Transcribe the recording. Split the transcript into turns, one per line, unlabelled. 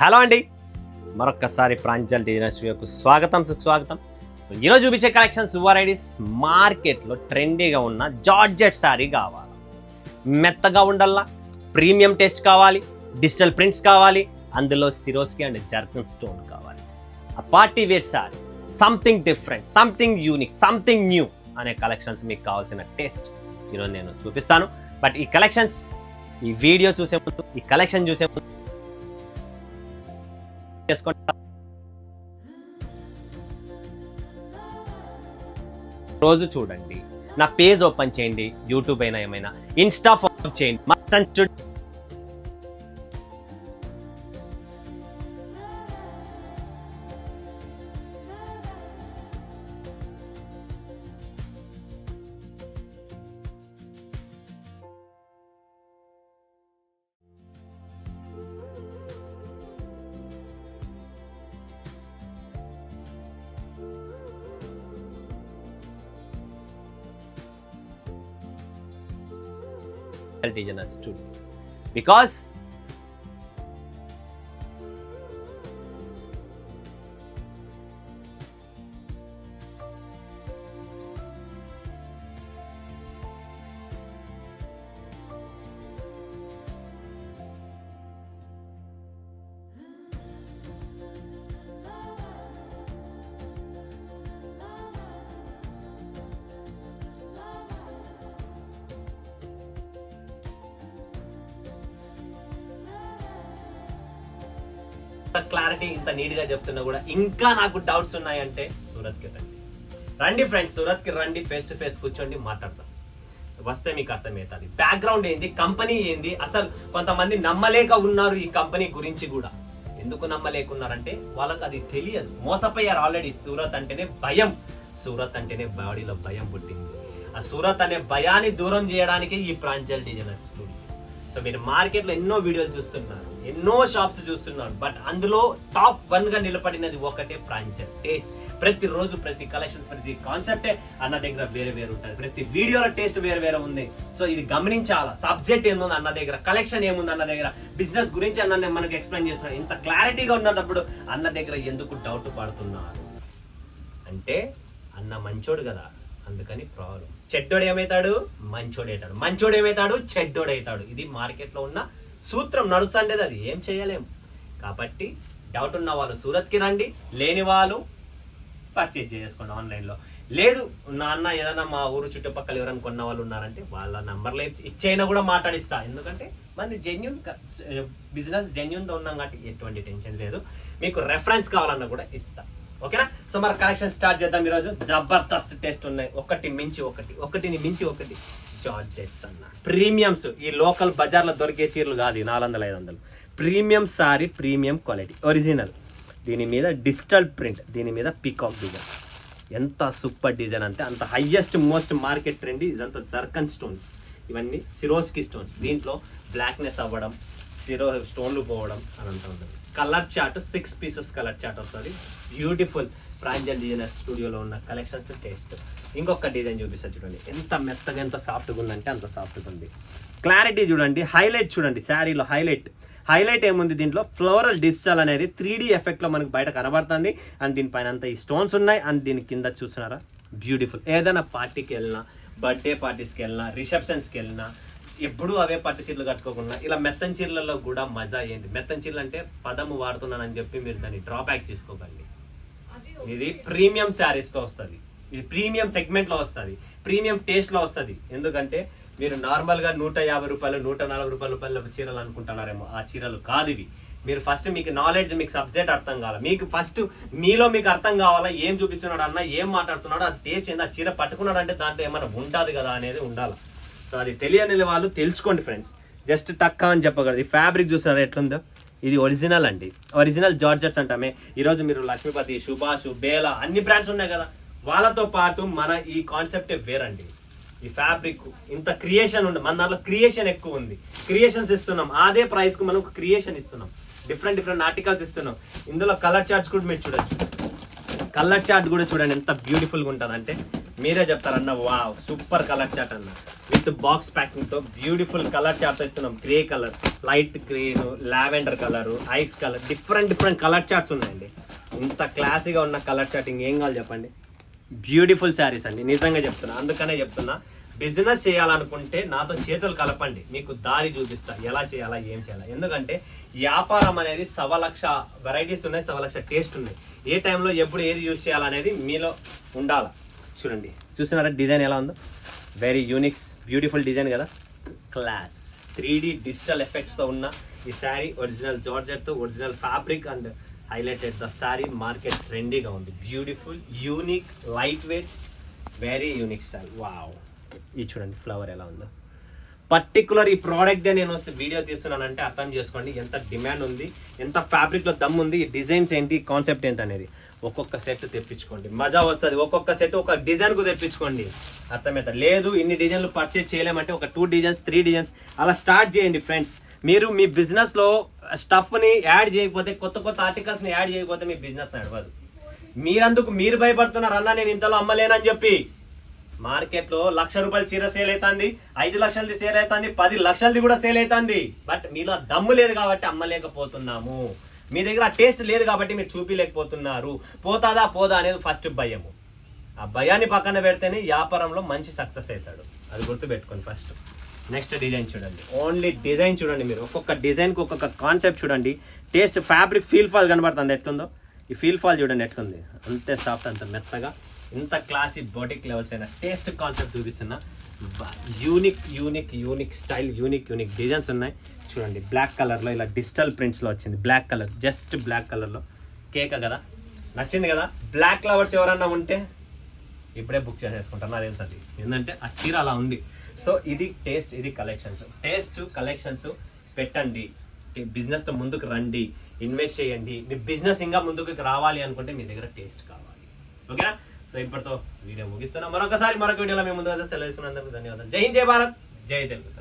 Hello అండి, మరొక్కసారి ప్రాంజల్ డిజైనర్స్కు స్వాగతం సుస్వాగతం. సో ఈరోజు చూపించే కలెక్షన్స్ వెరైటీస్ మార్కెట్లో ట్రెండీగా ఉన్న జార్జెట్ శారీ కావాలి, మెత్తగా ఉండాలా, ప్రీమియం టేస్ట్ కావాలి, డిజిటల్ ప్రింట్స్ కావాలి, అందులో సిరోస్కి అండ్ జర్కన్ స్టోన్ కావాలి. ఆ party wear sari, something different, something unique, something new అనే కలెక్షన్స్ మీకు కావాల్సిన టేస్ట్ ఈరోజు నేను చూపిస్తాను. బట్ ఈ కలెక్షన్స్, ఈ వీడియో చూసే ముందు, ఈ కలెక్షన్ చూసే ముందు రోజు చూడండి, నా పేజ్ ఓపెన్ చేయండి, యూట్యూబ్ అయినా ఏమైనా, ఇన్స్టా ఫాలో చేయండి, మొత్తం చూడండి. Designers studio because క్లారిటీ ఇంత నీట్ గా చెప్తున్నా కూడా ఇంకా నాకు డౌట్స్ ఉన్నాయంటే సూరత్కి రండి ఫ్రెండ్స్, సూరత్కి రండి, ఫేస్ టు ఫేస్ కూర్చోండి, మాట్లాడతాం. వస్తే మీకు అర్థమవుతుంది బ్యాక్గ్రౌండ్ ఏంది, కంపెనీ ఏంది. అసలు కొంతమంది నమ్మలేక ఉన్నారు ఈ కంపెనీ గురించి కూడా. ఎందుకు నమ్మలేకున్నారంటే వాళ్ళకి అది తెలియదు, మోసపోయారు ఆల్రెడీ. సూరత్ అంటేనే భయం, సూరత్ అంటేనే బాడీలో భయం పుట్టింది. ఆ సూరత్ అనే భయాన్ని దూరం చేయడానికి ఈ ప్రాంజల్ డిజైనర్స్ స్టూడియో. సో మీరు మార్కెట్లో ఎన్నో వీడియోలు చూస్తున్నారు, ఎన్నో షాప్స్ చూస్తున్నారు, బట్ అందులో టాప్ 1 గా నిలబడినది ఒకటే ప్రాంజల్ టేస్ట్. ప్రతిరోజు ప్రతి కలెక్షన్స్, ప్రతి కాన్సెప్టే అన్న దగ్గర వేరే వేరే ఉంటుంది, ప్రతి వీడియోలో టేస్ట్ వేరే వేరే ఉంది. సో ఇది గమనించాలా. సబ్జెక్ట్ ఏముంది అన్న దగ్గర, కలెక్షన్ ఏముంది అన్న దగ్గర, బిజినెస్ గురించి అన్న మనకు ఎక్స్ప్లెయిన్ చేస్తున్నారు. ఇంత క్లారిటీగా ఉన్నప్పుడు అన్న దగ్గర ఎందుకు డౌట్ పడుతున్నారు అంటే అన్న మంచోడు కదా, అందుకని ప్రాబ్లం. చెడ్డోడు ఏమవుతాడు, మంచోడు అవుతాడు, మంచోడు ఏమవుతాడు, చెడ్డోడు అవుతాడు. ఇది మార్కెట్లో ఉన్న సూత్రం, నడుస్తుండేది, అది ఏం చేయలేము. కాబట్టి డౌట్ ఉన్న వాళ్ళు సూరత్కి రండి, లేని వాళ్ళు పర్చేజ్ చేసుకోండి ఆన్లైన్లో. లేదు నా అన్న ఏదైనా మా ఊరు చుట్టుపక్కల ఎవరైనా కొన్న వాళ్ళు ఉన్నారంటే వాళ్ళ నంబర్లు ఇచ్చైనా కూడా మాట్లాడిస్తా. ఎందుకంటే మనది జెన్యున్ బిజినెస్, జెన్యున్తో ఉన్నాం కాబట్టి ఎటువంటి టెన్షన్ లేదు. మీకు రెఫరెన్స్ కావాలన్నా కూడా ఇస్తా, ఓకేనా? సో మరి కలెక్షన్ స్టార్ట్ చేద్దాం. ఈరోజు జబర్దస్త్ టేస్ట్ ఉన్నాయి, ఒకటి మించి ఒకటి, ఒకటిని మించి ఒకటి. జార్జెట్స్ అన్న ప్రీమియమ్స్, ఈ లోకల్ బజార్లో దొరికే చీరలు కాదు, 400-500 premium sorry, premium quality, original. దీని మీద డిజిటల్ ప్రింట్, దీని మీద పీకాక్ డిజైన్. ఎంత సూపర్ డిజైన్ అంటే అంత హైయెస్ట్ మోస్ట్ మార్కెట్ ట్రెండ్. ఇదంతా జర్కన్ స్టోన్స్, ఇవన్నీ సిరోస్కి స్టోన్స్. దీంట్లో బ్లాక్నెస్ అవ్వడం, స్టోన్లు పోవడం అదంతా ఉంటుంది. Colour chart 6 pieces colour chart వస్తుంది. బ్యూటిఫుల్ ప్రాంజల్ డిజైనర్ స్టూడియోలో ఉన్న కలెక్షన్స్ టేస్ట్. ఇంకొక డిజైన్ చూపిస్తారు చూడండి, ఎంత మెత్తగా, ఎంత సాఫ్ట్గా ఉందంటే అంత సాఫ్ట్గా ఉంది. క్లారిటీ చూడండి, హైలైట్ చూడండి, శారీలో హైలైట్ ఏముంది, దీంట్లో ఫ్లోరల్ డిజిటల్ అనేది 3D ఎఫెక్ట్లో మనకు బయట కనబడుతుంది. అండ్ దీనిపైన అంతా ఈ స్టోన్స్ ఉన్నాయి. అండ్ దీని కింద చూస్తున్నారా, బ్యూటిఫుల్. ఏదైనా పార్టీకి వెళ్ళినా, బర్త్డే పార్టీస్కి వెళ్ళినా, రిసెప్షన్స్కి వెళ్ళినా, ఎప్పుడు అవే పట్టు చీరలు కట్టుకోకుండా ఇలా మెత్తన్ చీరలలో కూడా మజా ఏంటి. మెత్తన్ చీరలు అంటే పదము వాడుతున్నానని చెప్పి మీరు దాన్ని డ్రాబ్యాక్ చేసుకోకండి. ఇది ప్రీమియం శారీస్లో వస్తుంది, ఇది ప్రీమియం సెగ్మెంట్లో వస్తుంది, ప్రీమియం టేస్ట్లో వస్తుంది. ఎందుకంటే మీరు నార్మల్గా 150 రూపాయలు, 140 రూపాయల చీరలు అనుకుంటున్నారేమో, ఆ చీరలు కాదు ఇవి. మీరు ఫస్ట్ మీకు నాలెడ్జ్, మీకు సబ్జెక్ట్ అర్థం కావాలి. మీకు ఫస్ట్ మీలో మీకు అర్థం కావాలా, ఏం చూపిస్తున్నాడు అన్న, ఏం మాట్లాడుతున్నాడు, అది టేస్ట్ ఏంది, ఆ చీర పట్టుకున్నాడు అంటే దాంట్లో ఏమైనా ఉంటుంది కదా అనేది ఉండాలి. సో అది తెలియని వాళ్ళు తెలుసుకోండి ఫ్రెండ్స్. జస్ట్ టక్కా అని చెప్పగలదు. ఈ ఫ్యాబ్రిక్ చూసారా ఎట్లుందో, ఇది ఒరిజినల్ అండి, ఒరిజినల్ జార్జెట్స్ అంటామే. ఈరోజు మీరు లక్ష్మీపతి, సుభాష్, బేలా అన్ని బ్రాండ్స్ ఉన్నాయి కదా, వాళ్ళతో పాటు మన ఈ కాన్సెప్టే వేరండి. ఈ ఫ్యాబ్రిక్ ఇంత క్రియేషన్ ఉంది, మన దాంట్లో క్రియేషన్ ఎక్కువ ఉంది. క్రియేషన్స్ ఇస్తున్నాం, అదే ప్రైస్కు మనం క్రియేషన్ ఇస్తున్నాం, డిఫరెంట్ ఆర్టికల్స్ ఇస్తున్నాం. ఇందులో కలర్ చార్ట్స్ కూడా మీరు చూడొచ్చు. కలర్ చార్ట్ కూడా చూడండి ఎంత బ్యూటిఫుల్గా ఉంటుంది అంటే మీరే చెప్తారన్న, వావ్ సూపర్ కలర్ చార్ట్ అన్న. విత్ బాక్స్ ప్యాకింగ్ తో బ్యూటిఫుల్ కలర్ చార్ట్స్ ఇస్తున్నాం. Grey colour, light green, lavender colour, ice colour, different colour charts ఉన్నాయండి. ఇంత క్లాసీగా ఉన్న కలర్ చార్టింగ్ ఏం కావాలి చెప్పండి. బ్యూటిఫుల్ శారీస్ అండి, నిజంగా చెప్తున్నా. అందుకనే చెప్తున్నా, బిజినెస్ చేయాలనుకుంటే నాతో చేతులు కలపండి, మీకు దారి చూపిస్తా ఎలా చేయాలా, ఏం చేయాలా. ఎందుకంటే వ్యాపారం అనేది 1,00,000 వెరైటీస్ ఉన్నాయి, 1,00,000 టేస్ట్ ఉన్నాయి. ఏ టైంలో ఎప్పుడు ఏది యూజ్ చేయాలనేది మీలో ఉండాలి. చూడండి, చూస్తున్నారా డిజైన్ ఎలా ఉందో, వెరీ యూనిక్స్ బ్యూటిఫుల్ డిజైన్ కదా, క్లాస్. 3D డిజిటల్ ఎఫెక్ట్స్తో ఉన్న ఈ శారీ ఒరిజినల్ జార్జెట్తో, original fabric and highlighted the sari. Market ట్రెండీగా ఉంది, beautiful, unique, light weight, very unique style. Wow, ఇది చూడండి ఫ్లవర్ ఎలా ఉందో. పర్టికులర్ ఈ ప్రోడక్ట్దే నేను వీడియో తీస్తున్నానంటే అర్థం చేసుకోండి ఎంత డిమాండ్ ఉంది, ఎంత ఫ్యాబ్రిక్లో దమ్ ఉంది, ఈ డిజైన్స్ ఏంటి, కాన్సెప్ట్ ఏంటి అనేది. ఒక్కొక్క సెట్ తెప్పించుకోండి, మజా వస్తుంది. ఒక్కొక్క సెట్ ఒక డిజైన్కు తెప్పించుకోండి, అర్థమవుతుంది. లేదు ఇన్ని డిజైన్లు పర్చేజ్ చేయలేమంటే ఒక 2 డిజైన్స్ 3 డిజైన్స్ అలా స్టార్ట్ చేయండి ఫ్రెండ్స్. మీరు మీ బిజినెస్లో స్టఫ్ని యాడ్ చేయకపోతే, కొత్త ఆర్టికల్స్ని యాడ్ చేయకపోతే మీ బిజినెస్ నడవదు. మీరందుకు మీరు భయపడుతున్నారు, అన్న నేను ఇంతలో అమ్మలేనని చెప్పి. మార్కెట్లో ₹1,00,000 చీర సేల్ అవుతుంది, 5 లక్షలది సేల్ అవుతుంది, 10 లక్షలది కూడా సేల్ అవుతుంది. బట్ మీలో దమ్ము లేదు కాబట్టి అమ్మలేకపోతున్నాము. మీ దగ్గర ఆ టేస్ట్ లేదు కాబట్టి మీరు చూపించలేకపోతున్నారు. పోదా అనేది ఫస్ట్ భయము. ఆ భయాన్ని పక్కన పెడితేనే వ్యాపారంలో మంచి సక్సెస్ అవుతాడు, అది గుర్తుపెట్టుకోండి ఫస్ట్. నెక్స్ట్ డిజైన్ చూడండి, ఓన్లీ డిజైన్ చూడండి మీరు. ఒక్కొక్క డిజైన్కి ఒక్కొక్క కాన్సెప్ట్ చూడండి. టేస్ట్, ఫ్యాబ్రిక్ ఫీల్ ఫాల్ కనబడుతుంది ఎట్లుందో. ఈ ఫీల్ ఫాల్ చూడండి ఎట్లుంది, అంతే సాఫ్ట్, అంత మెత్తగా. ఇంత క్లాసీ బోటిక్ లెవెల్స్ అయినా టేస్ట్ కాన్సెప్ట్ చూపిస్తున్నా. యూనిక్ స్టైల్, యూనిక్ డిజైన్స్ ఉన్నాయి చూడండి. బ్లాక్ కలర్లో ఇలా డిజిటల్ ప్రింట్స్లో వచ్చింది. బ్లాక్ కలర్, జస్ట్ బ్లాక్ కలర్లో కేక్ కదా, నచ్చింది కదా. బ్లాక్ లవర్స్ ఎవరన్నా ఉంటే ఇప్పుడే బుక్ చేసేసుకుంటారు, నాకు తెలుసు అది. ఏంటంటే ఆ చీర అలా ఉంది. సో ఇది టేస్ట్, ఇది కలెక్షన్స్. టేస్ట్ కలెక్షన్స్ పెట్టండి, బిజినెస్తో ముందుకు రండి, ఇన్వెస్ట్ చేయండి. మీ బిజినెస్ ఇంకా ముందుకు రావాలి అనుకుంటే మీ దగ్గర టేస్ట్ కావాలి. ఓకేనా? సో ఇప్పటితో వీడియో ముగిస్తున్నా. మరొక వీడియోలో మేము ముందుగా సెలవు తీసుకున్నందుకు ధన్యవాదాలు. జై హింద్, జై భారత్, జై తెలుగు.